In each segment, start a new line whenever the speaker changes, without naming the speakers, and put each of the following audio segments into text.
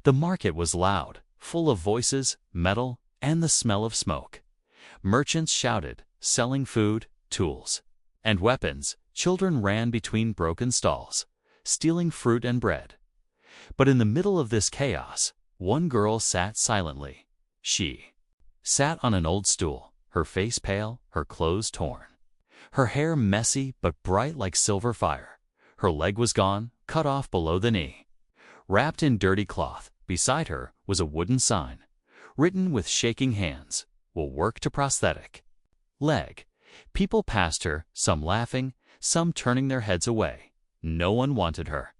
The market was loud, full of voices, metal, and the smell of smoke. Merchants shouted, selling food, tools, and weapons. Children ran between broken stalls, stealing fruit and bread. But in the middle of this chaos, one girl sat silently. She sat on an old stool, her face pale, her clothes torn. Her hair messy but bright like silver fire. Her leg was gone, cut off below the knee. Wrapped in dirty cloth, beside her was a wooden sign, written with shaking hands, "Will work to prosthetic." Leg. People passed her, some laughing, some turning their heads away. No one wanted her.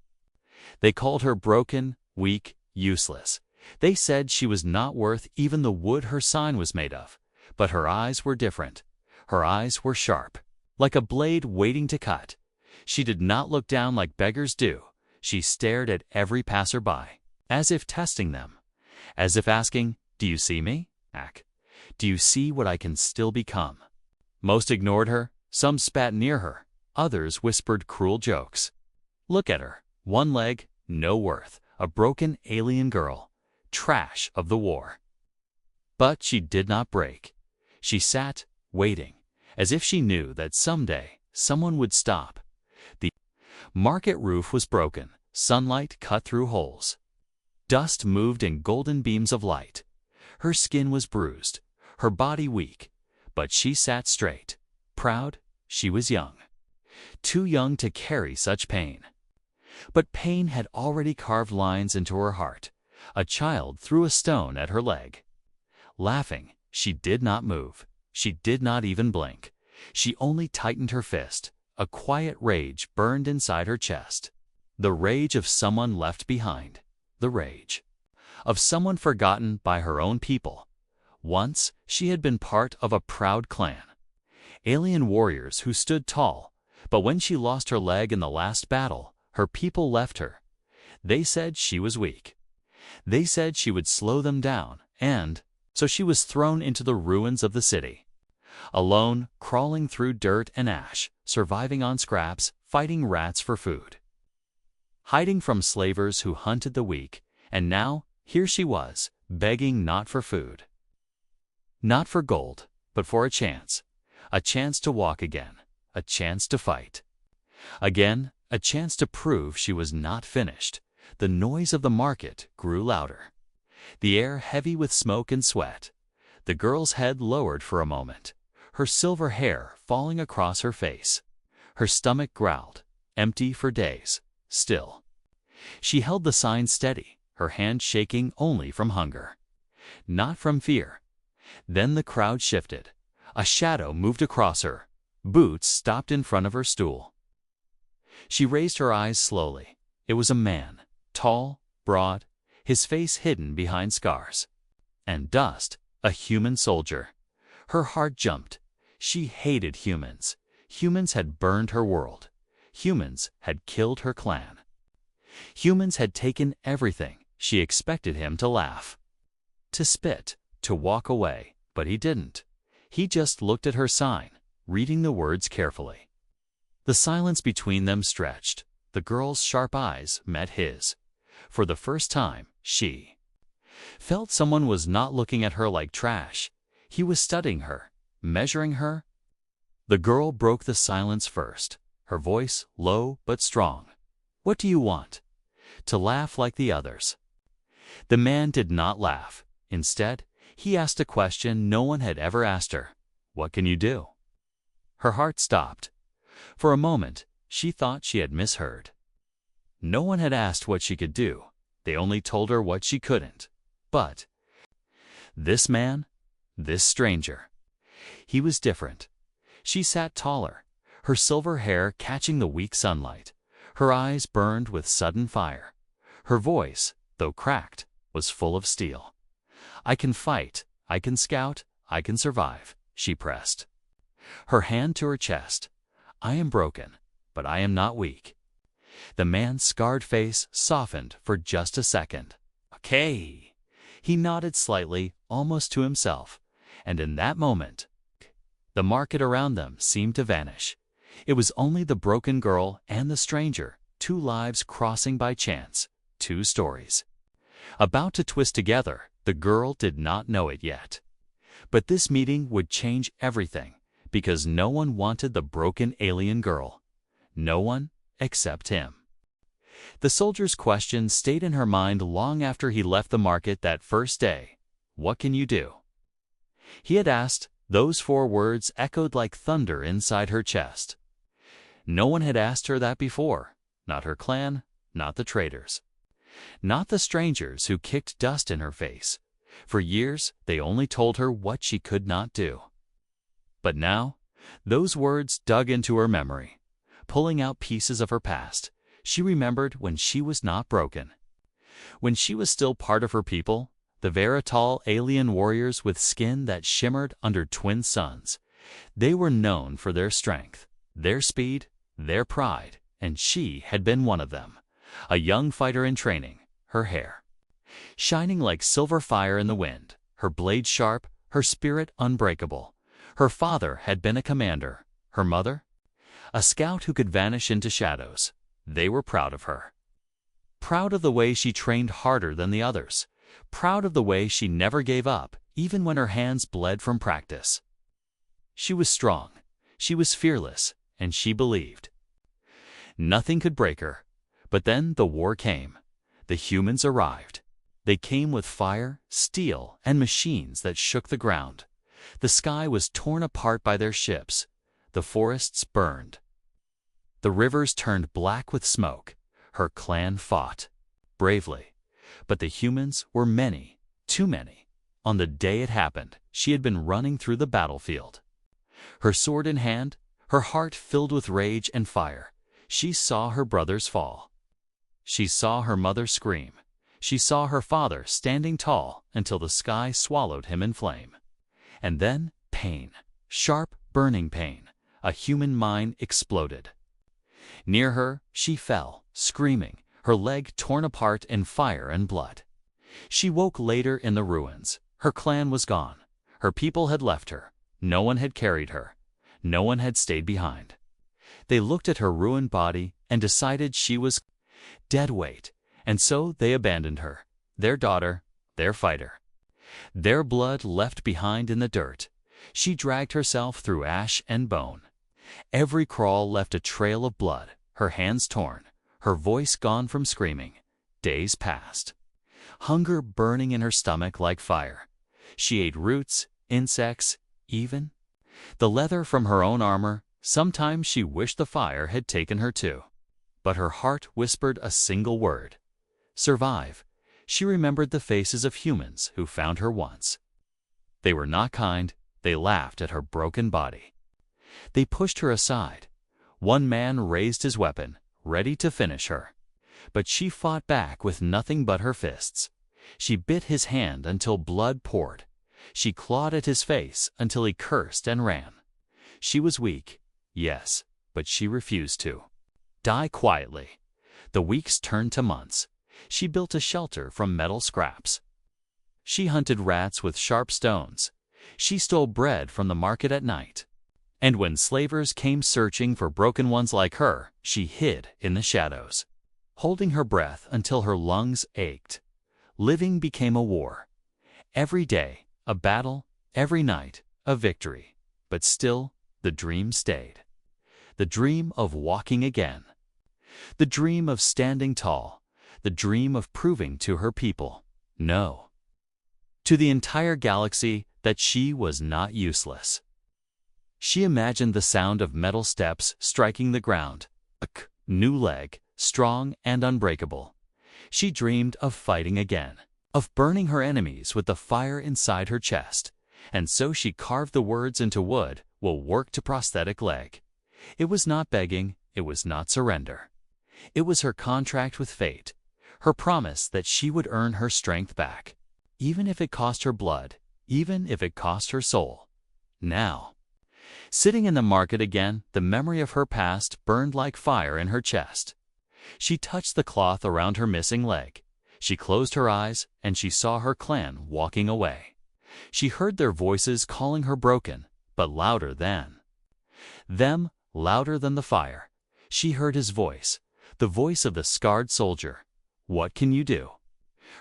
They called her broken, weak, useless. They said she was not worth even the wood her sign was made of. But her eyes were different. Her eyes were sharp, like a blade waiting to cut. She did not look down like beggars do. She stared at every passerby, as if testing them, as if asking, "Do you see me? Do you see what I can still become?" Most ignored her, some spat near her, others whispered cruel jokes. Look at her, one leg, no worth, a broken alien girl, trash of the war. But she did not break. She sat, waiting, as if she knew that someday someone would stop. The market roof was broken, sunlight cut through holes. Dust moved in golden beams of light. Her skin was bruised, her body weak, but she sat straight, proud. She was young, too young to carry such pain. But pain had already carved lines into her heart. A child threw a stone at her leg. Laughing, she did not move. She did not even blink. She only tightened her fist. A quiet rage burned inside her chest. The rage of someone left behind. The rage of someone forgotten by her own people. Once, she had been part of a proud clan. Alien warriors who stood tall. But when she lost her leg in the last battle, her people left her. They said she was weak. They said she would slow them down, and so she was thrown into the ruins of the city. Alone, crawling through dirt and ash, surviving on scraps, fighting rats for food. Hiding from slavers who hunted the weak, and now, here she was, begging not for food. Not for gold, but for a chance to walk again, a chance to fight. Again, a chance to prove she was not finished. The noise of the market grew louder. The air heavy with smoke and sweat. The girl's head lowered for a moment, her silver hair falling across her face. Her stomach growled, empty for days, still. She held the sign steady, her hand shaking only from hunger, not from fear. Then the crowd shifted. A shadow moved across her. Boots stopped in front of her stool. She raised her eyes slowly. It was a man, tall, broad, his face hidden behind scars and dust, a human soldier. Her heart jumped. She hated humans. Humans had burned her world. Humans had killed her clan. Humans had taken everything. She expected him to laugh, to spit, to walk away, but he didn't. He just looked at her sign, reading the words carefully. The silence between them stretched. The girl's sharp eyes met his. For the first time, she felt someone was not looking at her like trash. He was studying her, measuring her. The girl broke the silence first, her voice low but strong. "What do you want?" To laugh like the others. The man did not laugh. Instead, he asked a question no one had ever asked her. "What can you do?" Her heart stopped. For a moment, she thought she had misheard. No one had asked what she could do. They only told her what she couldn't. But this man, this stranger, he was different. She sat taller, her silver hair catching the weak sunlight. Her eyes burned with sudden fire. Her voice, though cracked, was full of steel. "I can fight, I can scout, I can survive," she pressed. Her hand to her chest. "I am broken, but I am not weak." The man's scarred face softened for just a second. "Okay." He nodded slightly, almost to himself, and in that moment, the market around them seemed to vanish. It was only the broken girl and the stranger, two lives crossing by chance, two stories. About to twist together, the girl did not know it yet. But this meeting would change everything, because no one wanted the broken alien girl. No one except him. The soldier's question stayed in her mind long after he left the market that first day. What can you do? He had asked. Those 4 words echoed like thunder inside her chest. No one had asked her that before. Not her clan, not the traitors. Not the strangers who kicked dust in her face. For years, they only told her what she could not do. But now, those words dug into her memory. Pulling out pieces of her past, she remembered when she was not broken. When she was still part of her people, the Veritol alien warriors with skin that shimmered under twin suns. They were known for their strength, their speed, their pride, and she had been one of them. A young fighter in training, her hair shining like silver fire in the wind, her blade sharp, her spirit unbreakable. Her father had been a commander, her mother a scout who could vanish into shadows. They were proud of her. Proud of the way she trained harder than the others. Proud of the way she never gave up, even when her hands bled from practice. She was strong, she was fearless, and she believed. Nothing could break her. But then the war came. The humans arrived. They came with fire, steel, and machines that shook the ground. The sky was torn apart by their ships. The forests burned. The rivers turned black with smoke. Her clan fought bravely. But the humans were many, too many. On the day it happened, she had been running through the battlefield. Her sword in hand, her heart filled with rage and fire. She saw her brothers fall. She saw her mother scream. She saw her father standing tall until the sky swallowed him in flame. And then pain, sharp, burning pain. A human mind exploded. Near her, she fell, screaming, her leg torn apart in fire and blood. She woke later in the ruins. Her clan was gone. Her people had left her. No one had carried her. No one had stayed behind. They looked at her ruined body and decided she was dead weight, and so they abandoned her, their daughter, their fighter. Their blood left behind in the dirt. She dragged herself through ash and bone. Every crawl left a trail of blood, her hands torn, her voice gone from screaming. Days passed. Hunger burning in her stomach like fire. She ate roots, insects, even the leather from her own armor. Sometimes she wished the fire had taken her too. But her heart whispered a single word: survive. She remembered the faces of humans who found her once. They were not kind. They laughed at her broken body. They pushed her aside. One man raised his weapon, ready to finish her. But she fought back with nothing but her fists. She bit his hand until blood poured. She clawed at his face until he cursed and ran. She was weak, yes, but she refused to die quietly. The weeks turned to months. She built a shelter from metal scraps. She hunted rats with sharp stones. She stole bread from the market at night. And when slavers came searching for broken ones like her, she hid in the shadows, holding her breath until her lungs ached. Living became a war. Every day, a battle. Every night, a victory. But still, the dream stayed. The dream of walking again. The dream of standing tall. The dream of proving to her people, no, to the entire galaxy, that she was not useless. She imagined the sound of metal steps striking the ground. A new leg, strong and unbreakable. She dreamed of fighting again, of burning her enemies with the fire inside her chest. And so she carved the words into wood, "will work to prosthetic leg." It was not begging, it was not surrender. It was her contract with fate, her promise that she would earn her strength back, even if it cost her blood, even if it cost her soul. Now, sitting in the market again, the memory of her past burned like fire in her chest. She touched the cloth around her missing leg. She closed her eyes, and she saw her clan walking away. She heard their voices calling her broken, but louder than them, louder than the fire. She heard his voice, the voice of the scarred soldier. What can you do?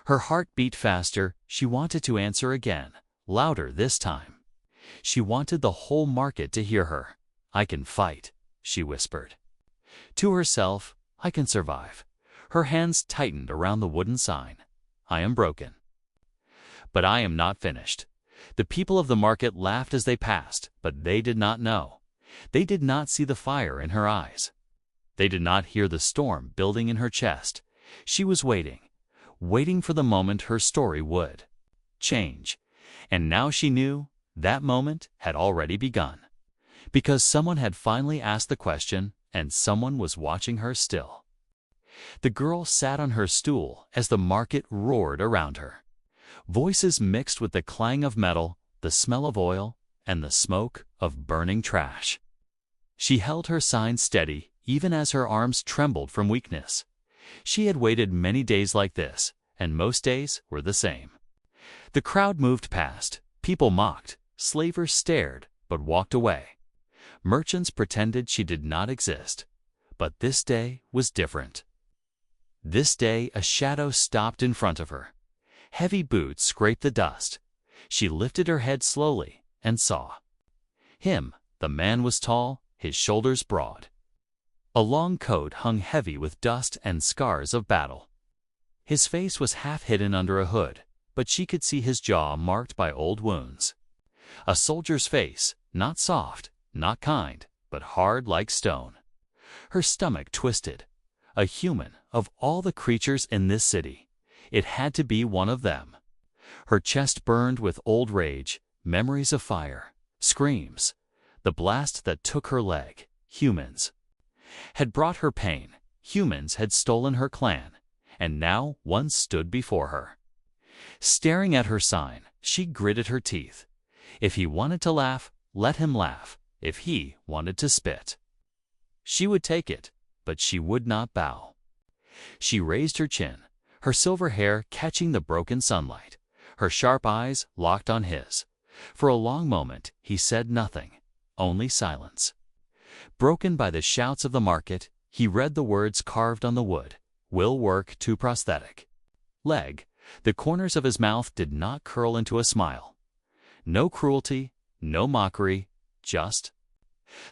Her heart beat faster. She wanted to answer again, louder this time. She wanted the whole market to hear her. "I can fight," she whispered. To herself, "I can survive." Her hands tightened around the wooden sign. "I am broken, but I am not finished." The people of the market laughed as they passed, but they did not know. They did not see the fire in her eyes. They did not hear the storm building in her chest. She was waiting for the moment her story would change. And now she knew that moment had already begun. Because someone had finally asked the question, and someone was watching her still. The girl sat on her stool as the market roared around her. Voices mixed with the clang of metal, the smell of oil, and the smoke of burning trash. She held her sign steady, even as her arms trembled from weakness. She had waited many days like this, and most days were the same. The crowd moved past. People mocked. Slavers stared, but walked away. Merchants pretended she did not exist. But this day was different. This day a shadow stopped in front of her. Heavy boots scraped the dust. She lifted her head slowly and saw him. The man was tall, his shoulders broad. A long coat hung heavy with dust and scars of battle. His face was half hidden under a hood, but she could see his jaw marked by old wounds. A soldier's face, not soft, not kind, but hard like stone. Her stomach twisted. A human, of all the creatures in this city, it had to be one of them. Her chest burned with old rage, memories of fire, screams. The blast that took her leg, humans, had brought her pain. Humans had stolen her clan, and now one stood before her. Staring at her sign, she gritted her teeth. If he wanted to laugh, let him laugh. If he wanted to spit, she would take it, but she would not bow. She raised her chin, her silver hair catching the broken sunlight. Her sharp eyes locked on his. For a long moment he said nothing, only silence. Broken by the shouts of the market, he read the words carved on the wood. "Will work to prosthetic." Leg. The corners of his mouth did not curl into a smile. No cruelty, no mockery, just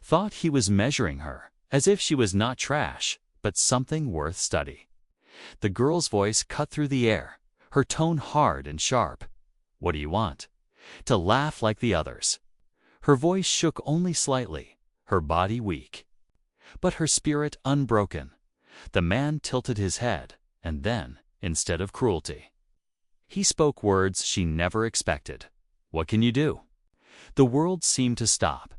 thought. He was measuring her, as if she was not trash, but something worth study. The girl's voice cut through the air, her tone hard and sharp. "What do you want?" To laugh like the others. Her voice shook only slightly, her body weak, but her spirit unbroken. The man tilted his head, and then, instead of cruelty, he spoke words she never expected. "What can you do?" The world seemed to stop.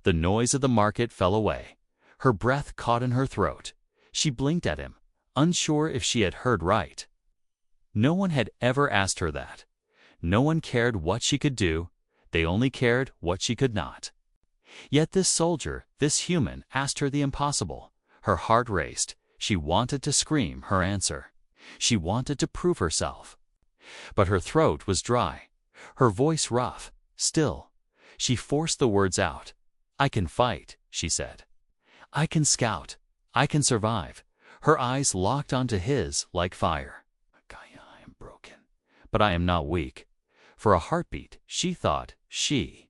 The noise of the market fell away. Her breath caught in her throat. She blinked at him, unsure if she had heard right. No one had ever asked her that. No one cared what she could do. They only cared what she could not. Yet this soldier, this human, asked her the impossible. Her heart raced. She wanted to scream her answer. She wanted to prove herself. But her throat was dry, her voice rough, still. She forced the words out. "I can fight," she said. "I can scout. I can survive." Her eyes locked onto his like fire. "I am broken, but I am not weak." For a heartbeat, she thought she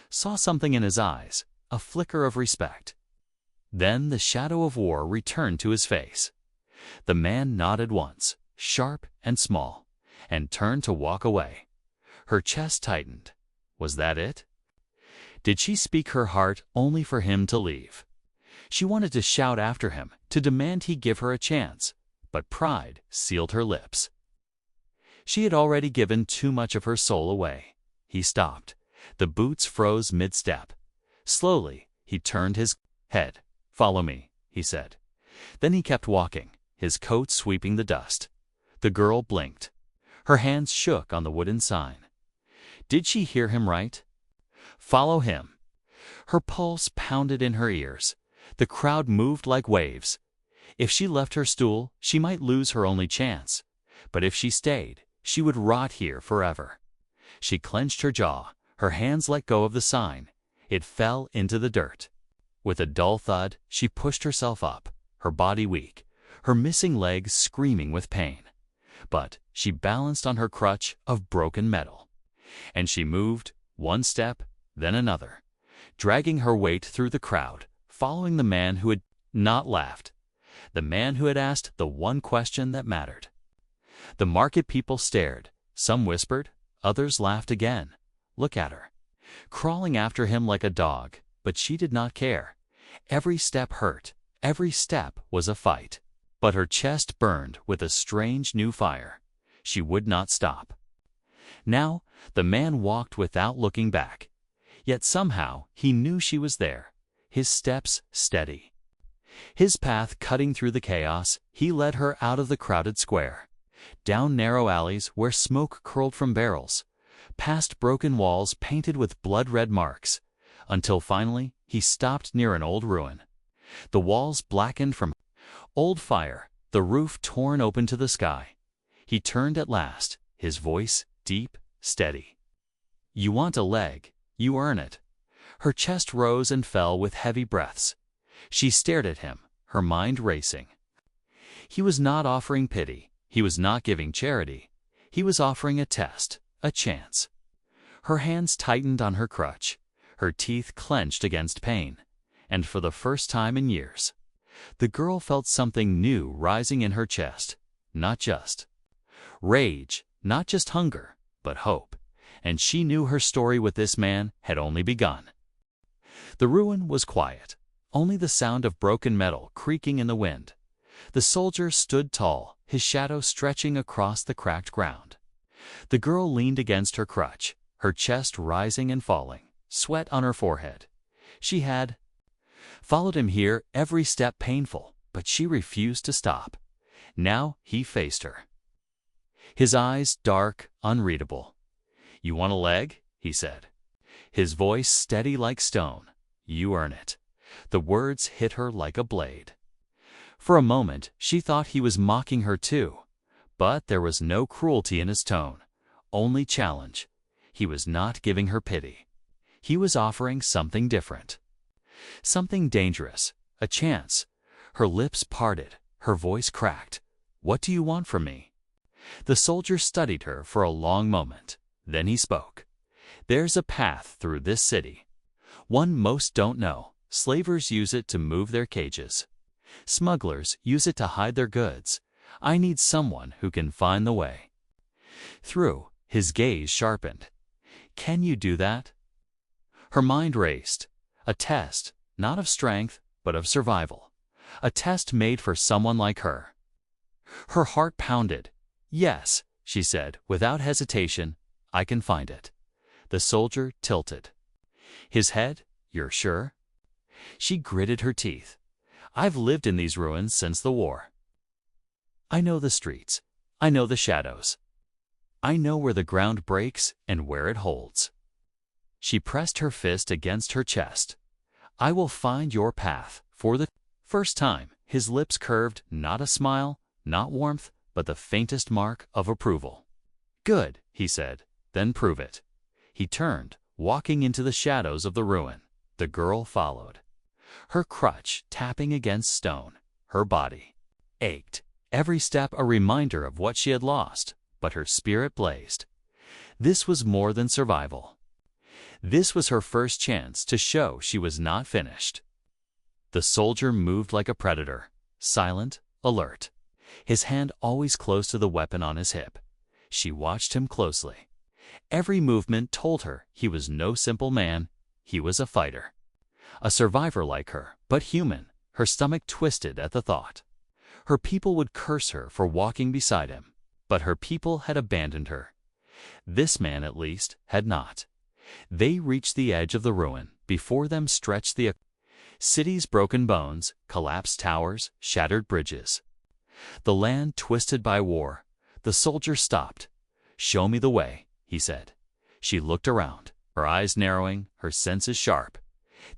saw something in his eyes, a flicker of respect. Then the shadow of war returned to his face. The man nodded once, sharp and small, and turned to walk away. Her chest tightened. Was that it? Did she speak her heart only for him to leave? She wanted to shout after him, to demand he give her a chance, but pride sealed her lips. She had already given too much of her soul away. He stopped. The boots froze mid-step. Slowly, he turned his head. "Follow me," he said. Then he kept walking, his coat sweeping the dust. The girl blinked. Her hands shook on the wooden sign. Did she hear him right? Follow him. Her pulse pounded in her ears. The crowd moved like waves. If she left her stool, she might lose her only chance. But if she stayed, she would rot here forever. She clenched her jaw. Her hands let go of the sign. It fell into the dirt. With a dull thud, she pushed herself up, her body weak, her missing legs screaming with pain. but she balanced on her crutch of broken metal. And she moved, one step, then another, dragging her weight through the crowd, following the man who had not laughed, the man who had asked the one question that mattered. The market people stared. Some whispered, others laughed again. Look at her, crawling after him like a dog, but she did not care. Every step hurt, every step was a fight. But her chest burned with a strange new fire. She would not stop. Now, the man walked without looking back. Yet somehow he knew she was there, his steps steady. His path cutting through the chaos, he led her out of the crowded square, down narrow alleys where smoke curled from barrels, past broken walls painted with blood-red marks, until finally he stopped near an old ruin. The walls blackened from old fire, the roof torn open to the sky. He turned at last, his voice deep, steady. You want a leg, you earn it. Her chest rose and fell with heavy breaths. She stared at him, her mind racing. He was not offering pity, he was not giving charity. He was offering a test, a chance. Her hands tightened on her crutch, her teeth clenched against pain, and for the first time in years, the girl felt something new rising in her chest, not just rage, not just hunger, but hope, and she knew her story with this man had only begun. The ruin was quiet, only the sound of broken metal creaking in the wind. The soldier stood tall, his shadow stretching across the cracked ground. The girl leaned against her crutch, her chest rising and falling, sweat on her forehead. She had followed him here, every step painful, but she refused to stop. Now he faced her. His eyes dark, unreadable. You want a leg? He said. His voice steady like stone. You earn it. The words hit her like a blade. For a moment, she thought he was mocking her too, but there was no cruelty in his tone, only challenge. He was not giving her pity. He was offering something different. Something dangerous, a chance. Her lips parted, her voice cracked. What do you want from me? The soldier studied her for a long moment. Then he spoke. There's a path through this city. One most don't know. Slavers use it to move their cages. Smugglers use it to hide their goods. I need someone who can find the way. Through, his gaze sharpened. Can you do that? Her mind raced. A test, not of strength, but of survival. A test made for someone like her. Her heart pounded. Yes, she said, without hesitation, I can find it. The soldier tilted his head. You're sure? She gritted her teeth. I've lived in these ruins since the war. I know the streets. I know the shadows. I know where the ground breaks and where it holds. She pressed her fist against her chest. I will find your path. For the first time, his lips curved, not a smile, not warmth, but the faintest mark of approval. Good, he said, then prove it. He turned, walking into the shadows of the ruin. The girl followed. Her crutch tapping against stone. Her body ached. Every step a reminder of what she had lost, but her spirit blazed. This was more than survival. This was her first chance to show she was not finished. The soldier moved like a predator, silent, alert, his hand always close to the weapon on his hip. She watched him closely. Every movement told her he was no simple man, he was a fighter. A survivor like her, but human. Her stomach twisted at the thought. Her people would curse her for walking beside him, but her people had abandoned her. This man, at least, had not. They reached the edge of the ruin. Before them stretched the city's broken bones, collapsed towers, shattered bridges. The land twisted by war. The soldier stopped. Show me the way, he said. She looked around, her eyes narrowing, her senses sharp.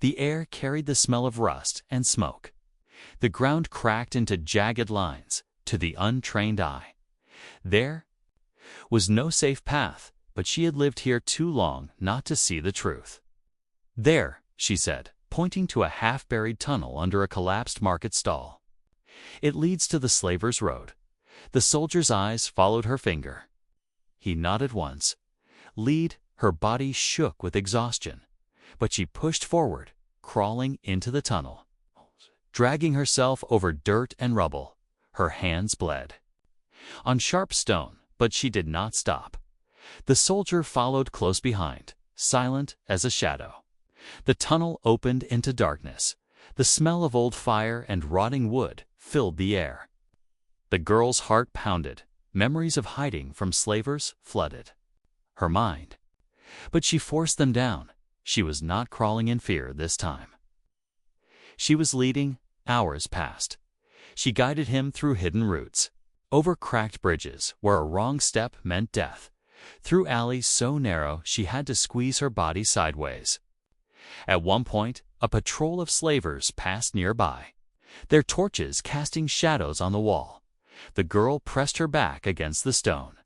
The air carried the smell of rust and smoke. The ground cracked into jagged lines, to the untrained eye. There was no safe path, but she had lived here too long not to see the truth. There, she said, pointing to a half-buried tunnel under a collapsed market stall. It leads to the Slavers' Road. The soldier's eyes followed her finger. He nodded once. Lead, her body shook with exhaustion, but she pushed forward, crawling into the tunnel. Dragging herself over dirt and rubble, her hands bled on sharp stone, but she did not stop. The soldier followed close behind, silent as a shadow. The tunnel opened into darkness. The smell of old fire and rotting wood filled the air. The girl's heart pounded. Memories of hiding from slavers flooded her mind. But she forced them down. She was not crawling in fear this time. She was leading. Hours passed. She guided him through hidden routes, over cracked bridges where a wrong step meant death, through alleys so narrow she had to squeeze her body sideways. At one point, a patrol of slavers passed nearby, their torches casting shadows on the wall. The girl pressed her back against the stone,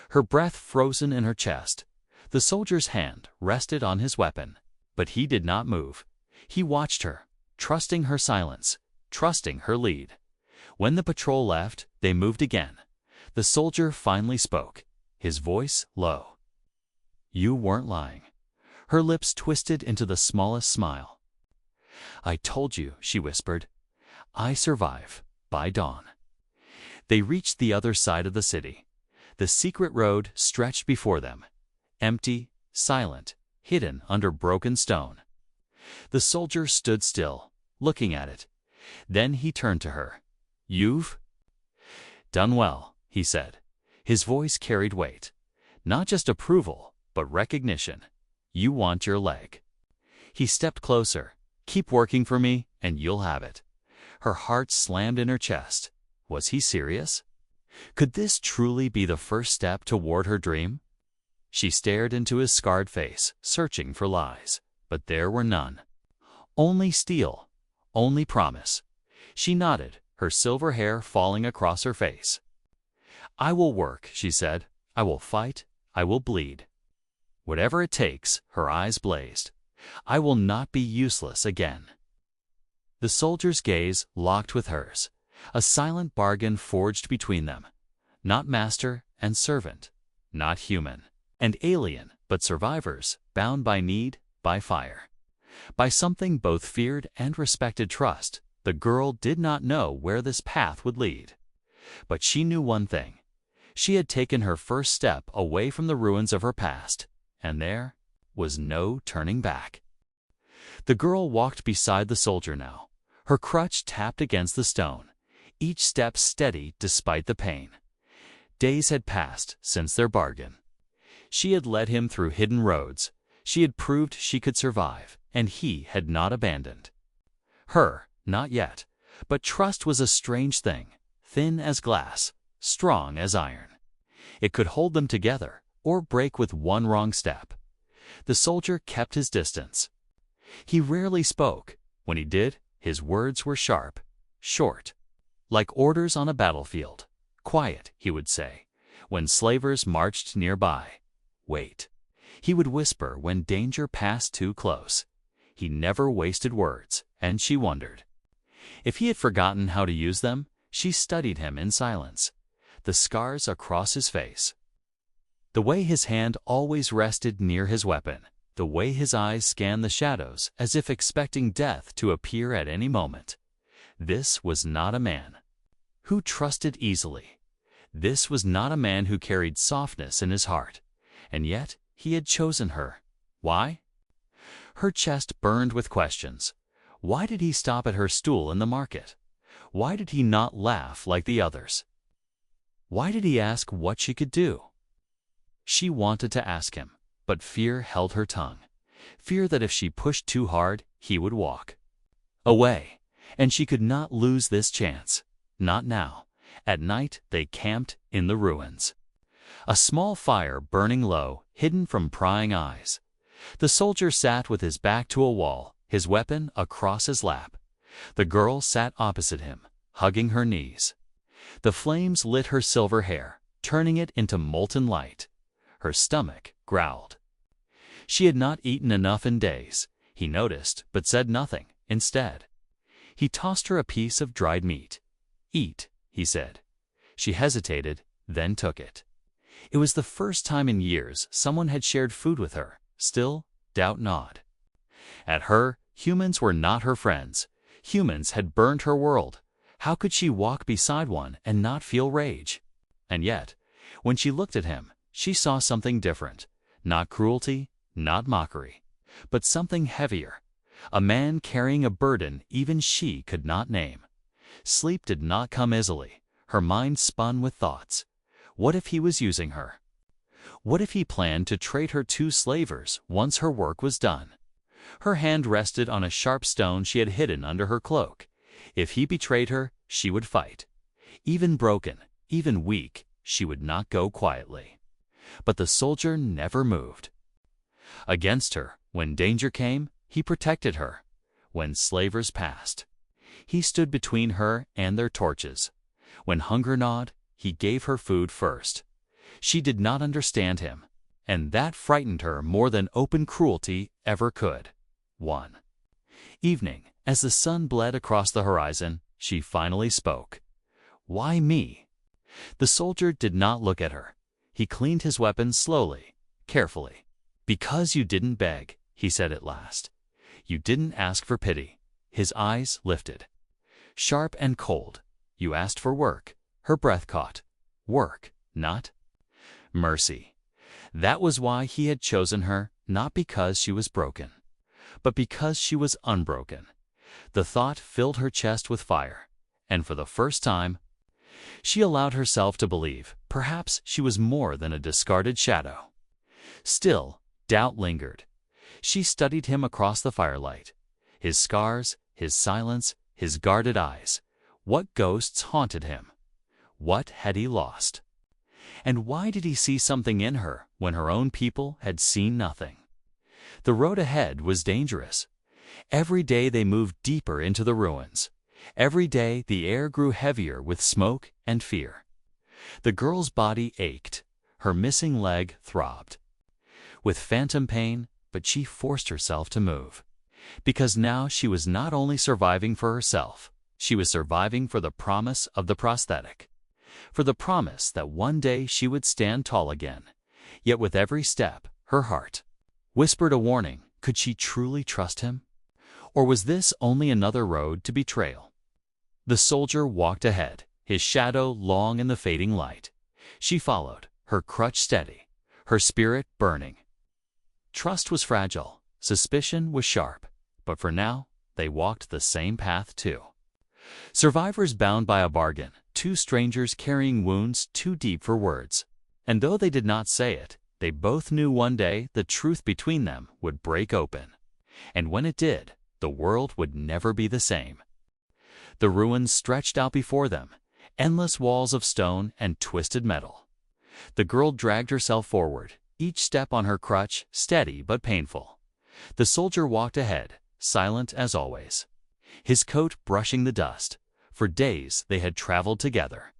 her breath frozen in her chest. The soldier's hand rested on his weapon, but he did not move. He watched her, trusting her silence, trusting her lead. When the patrol left, they moved again. The soldier finally spoke, his voice low. "You weren't lying." Her lips twisted into the smallest smile. "I told you," she whispered. "I survive by dawn." They reached the other side of the city. The secret road stretched before them, empty, silent, hidden under broken stone. The soldier stood still, looking at it. Then he turned to her. "You've done well," he said. His voice carried weight. Not just approval, but recognition. "You want your leg." He stepped closer. "Keep working for me, and you'll have it." Her heart slammed in her chest. Was he serious? Could this truly be the first step toward her dream? She stared into his scarred face, searching for lies, but there were none. Only steel, only promise. She nodded, her silver hair falling across her face. "I will work," she said. "I will fight. I will bleed. Whatever it takes," her eyes blazed. "I will not be useless again." The soldier's gaze locked with hers, a silent bargain forged between them. Not master and servant, not human and alien, but survivors, bound by need, by fire, by something both feared and respected. Trust. The girl did not know where this path would lead. But she knew one thing. She had taken her first step away from the ruins of her past, and there was no turning back. The girl walked beside the soldier now. Her crutch tapped against the stone, each step steady despite the pain. Days had passed since their bargain. She had led him through hidden roads. She had proved she could survive, and he had not abandoned her, not yet. But trust was a strange thing, thin as glass, strong as iron. It could hold them together, or break with one wrong step. The soldier kept his distance. He rarely spoke. When he did, his words were sharp, short, like orders on a battlefield. "Quiet," he would say, when slavers marched nearby. "Wait," he would whisper when danger passed too close. He never wasted words, and she wondered. If he had forgotten how to use them, she studied him in silence. The scars across his face, the way his hand always rested near his weapon, the way his eyes scanned the shadows as if expecting death to appear at any moment. This was not a man who trusted easily. This was not a man who carried softness in his heart. And yet he had chosen her. Why? Her chest burned with questions. Why did he stop at her stool in the market? Why did he not laugh like the others? Why did he ask what she could do? She wanted to ask him, but fear held her tongue. Fear that if she pushed too hard, he would walk away. And she could not lose this chance. Not now. At night, they camped in the ruins. A small fire burning low, hidden from prying eyes. The soldier sat with his back to a wall, his weapon across his lap. The girl sat opposite him, hugging her knees. The flames lit her silver hair, turning it into molten light. Her stomach growled. She had not eaten enough in days. He noticed, but said nothing. Instead, he tossed her a piece of dried meat. "Eat," he said. She hesitated, then took it. It was the first time in years someone had shared food with her. Still, doubt gnawed. At her, humans were not her friends. Humans had burned her world. How could she walk beside one and not feel rage? And yet, when she looked at him, she saw something different. Not cruelty, not mockery, but something heavier. A man carrying a burden even she could not name. Sleep did not come easily. Her mind spun with thoughts. What if he was using her? What if he planned to trade her to slavers once her work was done? Her hand rested on a sharp stone she had hidden under her cloak. If he betrayed her, she would fight. Even broken, even weak, she would not go quietly. But the soldier never moved. Against her, when danger came, he protected her. When slavers passed, he stood between her and their torches. When hunger gnawed, he gave her food first. She did not understand him, and that frightened her more than open cruelty ever could. 1. Evening, as the sun bled across the horizon, she finally spoke. "Why me?" The soldier did not look at her. He cleaned his weapon slowly, carefully. "Because you didn't beg," he said at last. "You didn't ask for pity." His eyes lifted. Sharp and cold. "You asked for work." Her breath caught. Work, not mercy. That was why he had chosen her, not because she was broken, but because she was unbroken. The thought filled her chest with fire, and for the first time, she allowed herself to believe perhaps she was more than a discarded shadow. Still, doubt lingered. She studied him across the firelight. His scars, his silence, his guarded eyes. What ghosts haunted him? What had he lost? And why did he see something in her when her own people had seen nothing? The road ahead was dangerous. Every day they moved deeper into the ruins. Every day the air grew heavier with smoke and fear. The girl's body ached. Her missing leg throbbed with phantom pain, but she forced herself to move. Because now she was not only surviving for herself, she was surviving for the promise of the prosthetic. For the promise that one day she would stand tall again. Yet with every step, her heart whispered a warning. Could she truly trust him? Or was this only another road to betrayal? The soldier walked ahead, his shadow long in the fading light. She followed, her crutch steady, her spirit burning. Trust was fragile, suspicion was sharp, but for now, they walked the same path too. Survivors bound by a bargain, two strangers carrying wounds too deep for words. And though they did not say it, they both knew one day the truth between them would break open. And when it did, the world would never be the same. The ruins stretched out before them, endless walls of stone and twisted metal. The girl dragged herself forward, each step on her crutch steady but painful. The soldier walked ahead, silent as always, his coat brushing the dust. For days they had traveled together.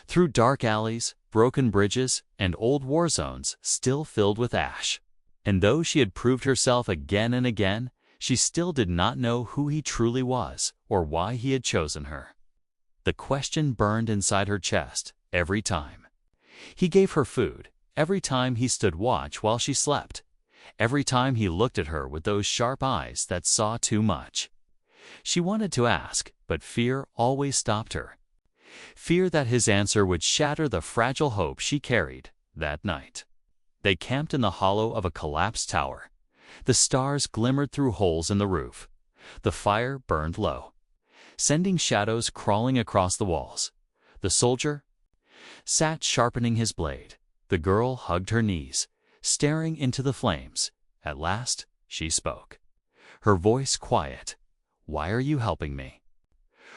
Through dark alleys, broken bridges, and old war zones still filled with ash. And though she had proved herself again and again, she still did not know who he truly was or why he had chosen her. The question burned inside her chest every time. He gave her food, every time he stood watch while she slept, every time he looked at her with those sharp eyes that saw too much. She wanted to ask, but fear always stopped her. Fear that his answer would shatter the fragile hope she carried that night. They camped in the hollow of a collapsed tower. The stars glimmered through holes in the roof. The fire burned low, sending shadows crawling across the walls. The soldier sat sharpening his blade. The girl hugged her knees, staring into the flames. At last, she spoke, her voice quiet. "Why are you helping me?"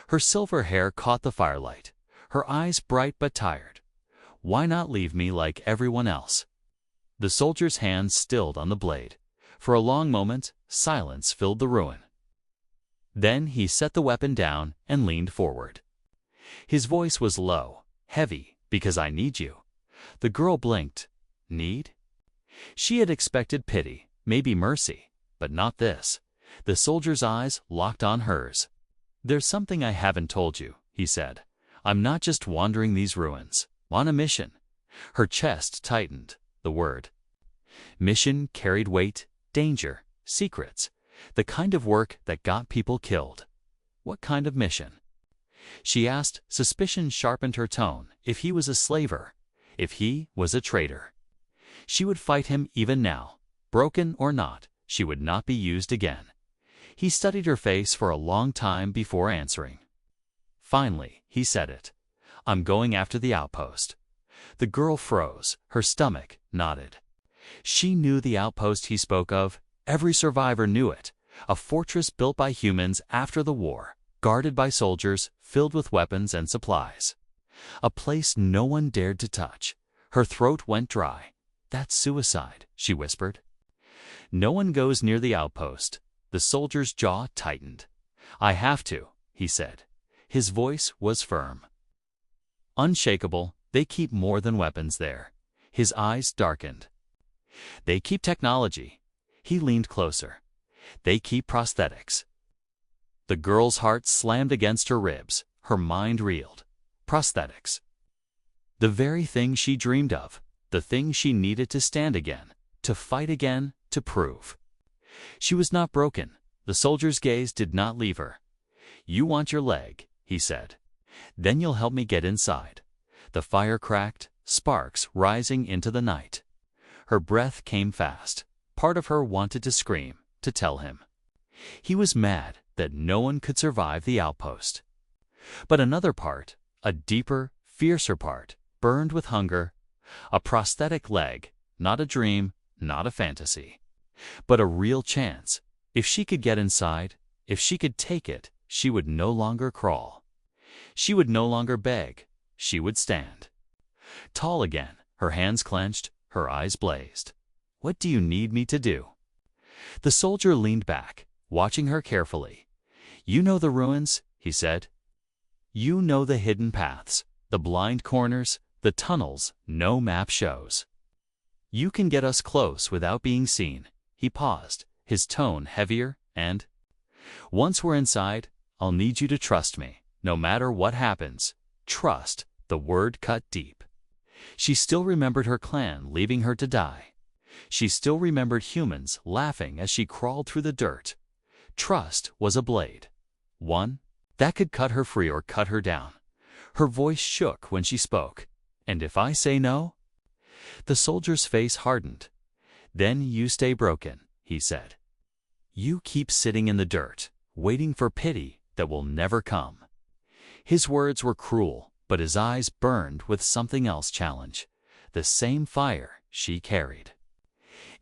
Her silver hair caught the firelight, her eyes bright but tired. "Why not leave me like everyone else?" The soldier's hand stilled on the blade. For a long moment, silence filled the ruin. Then he set the weapon down and leaned forward. His voice was low, heavy, "Because I need you." The girl blinked. Need? She had expected pity, maybe mercy, but not this. The soldier's eyes locked on hers. "There's something I haven't told you," he said. I'm not just wandering these ruins. I'm on a mission. Her chest tightened. The word mission carried weight, danger, secrets, the kind of work that got people killed. What kind of mission? She asked. Suspicion sharpened her tone. If he was a slaver, if he was a traitor, she would fight him even now. Broken or not, she would not be used again. He studied her face for a long time before answering. Finally, he said it. I'm going after the outpost. The girl froze. Her stomach knotted. She knew the outpost he spoke of. Every survivor knew it. A fortress built by humans after the war, guarded by soldiers, filled with weapons and supplies. A place no one dared to touch. Her throat went dry. That's suicide, she whispered. No one goes near the outpost. The soldier's jaw tightened. I have to, he said. His voice was firm. Unshakable. They keep more than weapons there. His eyes darkened. They keep technology. He leaned closer. They keep prosthetics. The girl's heart slammed against her ribs. Her mind reeled. Prosthetics. The very thing she dreamed of. The thing she needed to stand again, to fight again, to prove. She was not broken. The soldier's gaze did not leave her. You want your leg, he said. Then you'll help me get inside. The fire cracked, sparks rising into the night. Her breath came fast. Part of her wanted to scream, to tell him. He was mad that no one could survive the outpost. But another part, a deeper, fiercer part, burned with hunger. A prosthetic leg, not a dream, not a fantasy, but a real chance. If she could get inside, if she could take it, she would no longer crawl. She would no longer beg. She would stand. Tall again, her hands clenched, her eyes blazed. What do you need me to do? The soldier leaned back, watching her carefully. You know the ruins, he said. You know the hidden paths, the blind corners, the tunnels no map shows. You can get us close without being seen. He paused, his tone heavier, and once we're inside, I'll need you to trust me, no matter what happens. Trust, the word cut deep. She still remembered her clan leaving her to die. She still remembered humans laughing as she crawled through the dirt. Trust was a blade. One that could cut her free or cut her down. Her voice shook when she spoke. And if I say no? The soldier's face hardened. Then you stay broken, he said. You keep sitting in the dirt, waiting for pity that will never come. His words were cruel, but his eyes burned with something else challenge, the same fire she carried.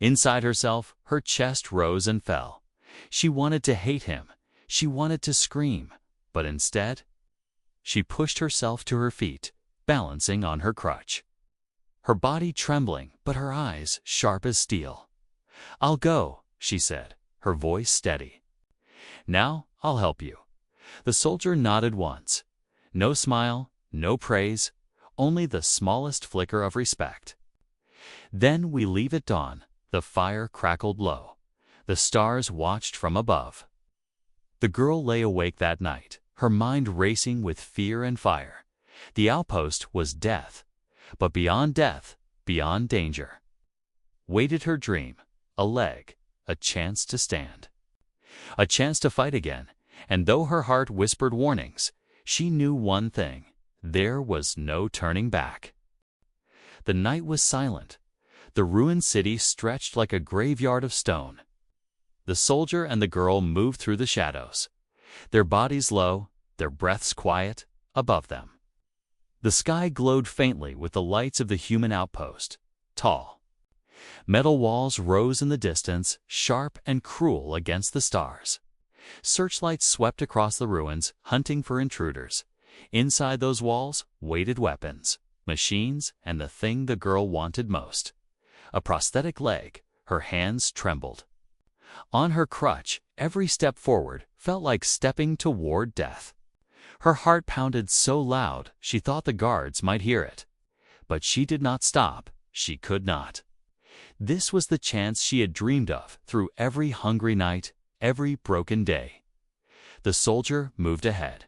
Inside herself, her chest rose and fell. She wanted to hate him. She wanted to scream, but instead, she pushed herself to her feet, balancing on her crutch. Her body trembling, but her eyes sharp as steel. I'll go, she said, her voice steady. Now I'll help you. The soldier nodded once. No smile, no praise, only the smallest flicker of respect. Then we leave at dawn. The fire crackled low. The stars watched from above. The girl lay awake that night, her mind racing with fear and fire. The outpost was death, but beyond death, beyond danger, waited her dream, a leg, a chance to stand, a chance to fight again. And though her heart whispered warnings, she knew one thing: there was no turning back. The night was silent. The ruined city stretched like a graveyard of stone. The soldier and the girl moved through the shadows, their bodies low, their breaths quiet, above them. The sky glowed faintly with the lights of the human outpost, tall. Metal walls rose in the distance, sharp and cruel against the stars. Searchlights swept across the ruins, hunting for intruders. Inside those walls waited weapons, machines, and the thing the girl wanted most: a prosthetic leg. Her hands trembled. On her crutch, every step forward felt like stepping toward death. Her heart pounded so loud she thought the guards might hear it. But she did not stop. She could not. This was the chance she had dreamed of through every hungry night, every broken day. The soldier moved ahead.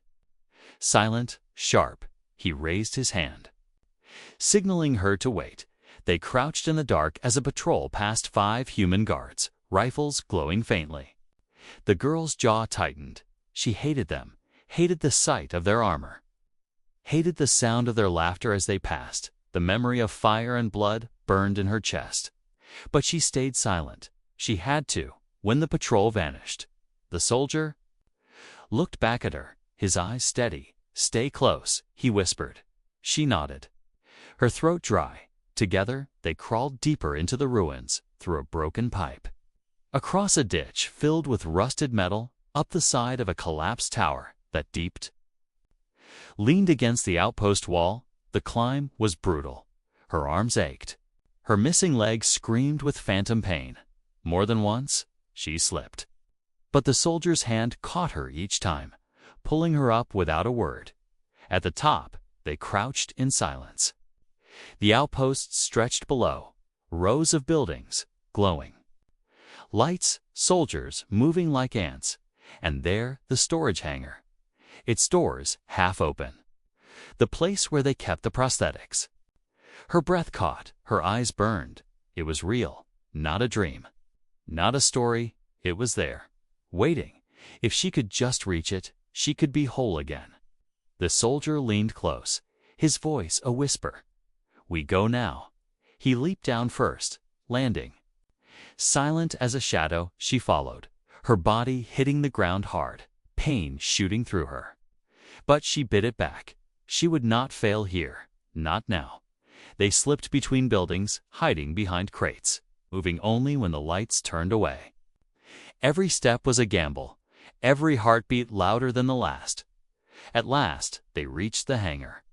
Silent, sharp, he raised his hand, signaling her to wait. They crouched in the dark as a patrol passed 5 human guards, rifles glowing faintly. The girl's jaw tightened. She hated them, hated the sight of their armor, hated the sound of their laughter as they passed. The memory of fire and blood burned in her chest. But she stayed silent. She had to. When the patrol vanished, the soldier looked back at her, his eyes steady. "Stay close," he whispered. She nodded, her throat dry. Together, they crawled deeper into the ruins, through a broken pipe, across a ditch filled with rusted metal, up the side of a collapsed tower that leaned against the outpost wall. The climb was brutal. Her arms ached. Her missing leg screamed with phantom pain. More than once, she slipped. But the soldier's hand caught her each time, pulling her up without a word. At the top, they crouched in silence. The outposts stretched below, rows of buildings, glowing. Lights, soldiers moving like ants, and there the storage hangar, its doors half open. The place where they kept the prosthetics. Her breath caught, her eyes burned. It was real, not a dream, not a story. It was there, waiting. If she could just reach it, she could be whole again. The soldier leaned close, his voice a whisper. "We go now." He leaped down first, landing. Silent as a shadow, she followed, her body hitting the ground hard, pain shooting through her. But she bit it back. She would not fail here, not now. They slipped between buildings, hiding behind crates, moving only when the lights turned away. Every step was a gamble, every heartbeat louder than the last. At last, they reached the hangar.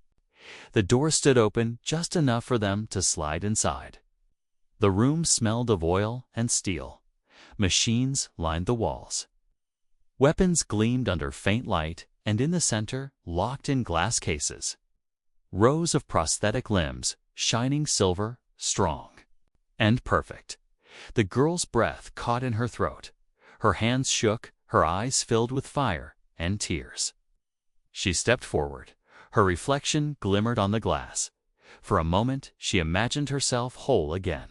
The door stood open just enough for them to slide inside. The room smelled of oil and steel. Machines lined the walls. Weapons gleamed under faint light, and in the center, locked in glass cases, rows of prosthetic limbs, shining silver, strong, and perfect. The girl's breath caught in her throat. Her hands shook, her eyes filled with fire and tears. She stepped forward. Her reflection glimmered on the glass. For a moment, she imagined herself whole again.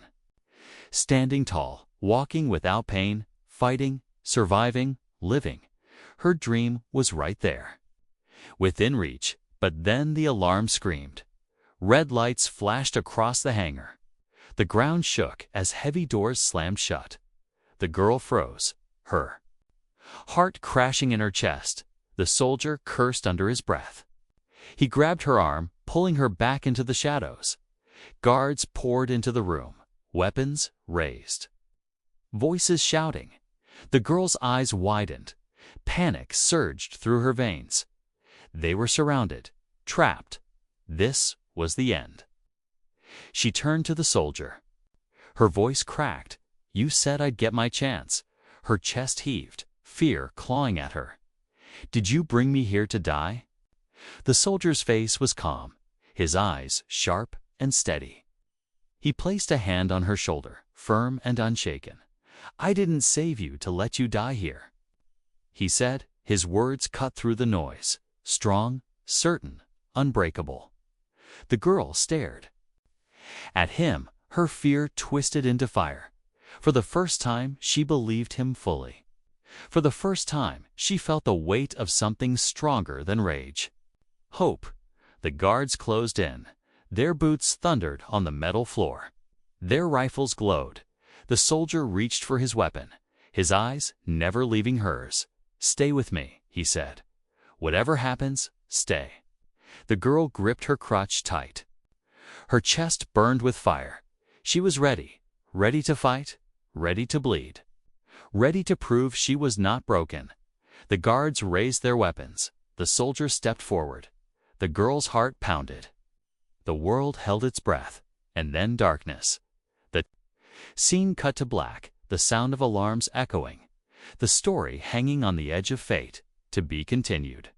Standing tall, walking without pain, fighting, surviving, living. Her dream was right there, within reach. But then the alarm screamed. Red lights flashed across the hangar. The ground shook as heavy doors slammed shut. The girl froze, her heart crashing in her chest. The soldier cursed under his breath. He grabbed her arm, pulling her back into the shadows. Guards poured into the room, weapons raised, voices shouting. The girl's eyes widened. Panic surged through her veins. They were surrounded, trapped. This was the end. She turned to the soldier. Her voice cracked. "You said I'd get my chance." Her chest heaved, fear clawing at her. "Did you bring me here to die?" The soldier's face was calm, his eyes sharp and steady. He placed a hand on her shoulder, firm and unshaken. "I didn't save you to let you die here," he said, his words cut through the noise, strong, certain, unbreakable. The girl stared at him, her fear twisted into fire. For the first time, she believed him fully. For the first time, she felt the weight of something stronger than rage. Hope. The guards closed in. Their boots thundered on the metal floor. Their rifles glowed. The soldier reached for his weapon, his eyes never leaving hers. "Stay with me," he said. "Whatever happens, stay." The girl gripped her crutch tight. Her chest burned with fire. She was ready, ready to fight, ready to bleed, ready to prove she was not broken. The guards raised their weapons. The soldier stepped forward. The girl's heart pounded. The world held its breath, and then darkness. The scene cut to black, the sound of alarms echoing. The story hanging on the edge of fate, to be continued.